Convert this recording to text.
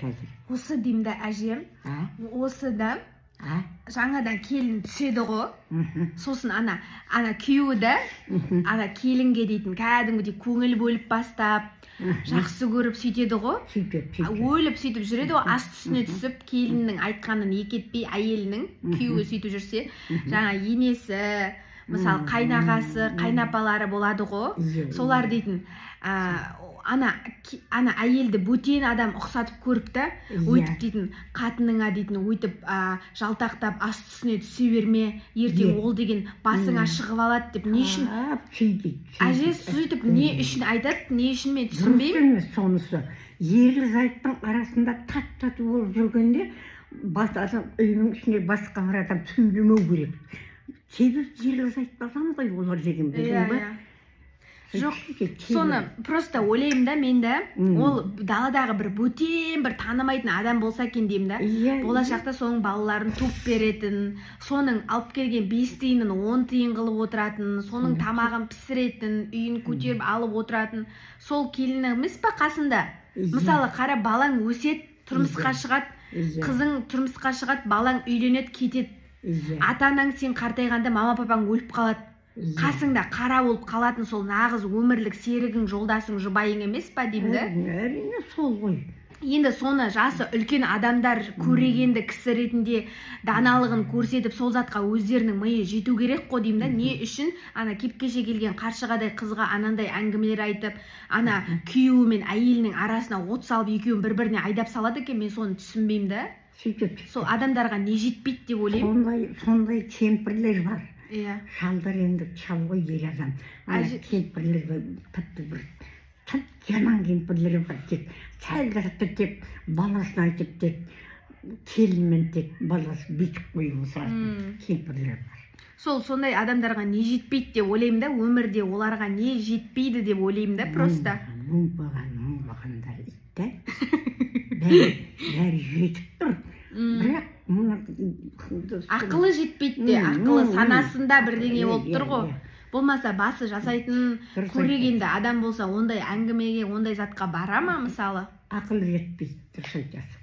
қазір? Осы деймін да әжем. Осы да жаңадан келін түседі ғой. Сосын ана күйеуі да ана келінге дейтін кәдімгідей көңіл бөліп бастап, жақсы көріп сөйтеді ғой. Өліп сөйтіп жүреді ғой, асты үстіне түсіп, келіннің айтқанын екі етпей, әйелінің күйеуі сөйтіп жүрсе, жаңа енесі, мысалы қайнағасы, қайнапалары болады ғой. Солар дейтін ана әйелді бөтен адам ұқсатып көріп та, өйтіп дейтін қатыныңа дейтін өйтіп жалтақтап асты үстіне түсе берме, ертең ол деген басыңа шығып алады деп. Не үшін әже сөйтіп не үшін айтады, не үшін мен түсінбеймін. Сонысы ерлі зайыптың арасында тат-тат болып жүргенде адам үйінің ішінде басқа бір адам сөйлемеу керек. Себебі ерлі зайыпты адам ғой олар деген білдің ба? Жоқ, соны просто ойлаймын да, мен да, ол даладағы бір бөтен, бір танымайтын адам болса екен деймін да, болашақта соның балаларын туып беретін, соның алып келген 5 тиынын 10 тиын қылып отыратын, соның тамағын пісіретін, үйін көтеріп алып отыратын, сол келіні емес па қасында? Мысалы, қара балаң өсет, тұрмысқа шығады, қызың тұрмысқа шығады, балаң үйленеді, кетеді. Ата-анаң сен қартайғанда мама папаң өліп қалады. Қасыңда қара болып қалатын сол нағыз өмірлік серігің, жолдасың, жұбайың емес па деймін да? Әрине сол ғой. Енді соны жасы үлкен адамдар көрегенді кісі ретінде даналығын көрсетіп, сол затқа өздерінің миы жету керек қой деймін да. Не үшін ана кепкеше келген қаршығадай қызға анандай әңгімелер айтып, ана күйеуі мен әйелінің арасына от салып екеуін бір-біріне айдап салады екен, мен соны түсінбеймін да. Сол адамдарға не жетпейді деп ойлаймын. Сондай кемпірлер бар. Шалдар енді шал ғой ер адам. Кемпірлер тіпті бір жаман кемпірлер бар. Тек сәл тек баласын айтып тек келінмен тек баласы бүйтіп қойып отыратын кемпірлер бар. Сондай адамдарға не жетпейді деп ойлаймын да, өмірде оларға не жетпейді деп ойлаймын да, просто. Мұңбағандар итті. Бәрі жетіп тұр. Бірақ ақылы жетпейді де, ақылы санасында бірдеңе болып тұр ғой. Болмаса басы жасайтын көрегенді адам болса, ондай әңгімеге, ондай затқа бара ма мысалы? Ақылы жетпейді, дұрыс айтасың.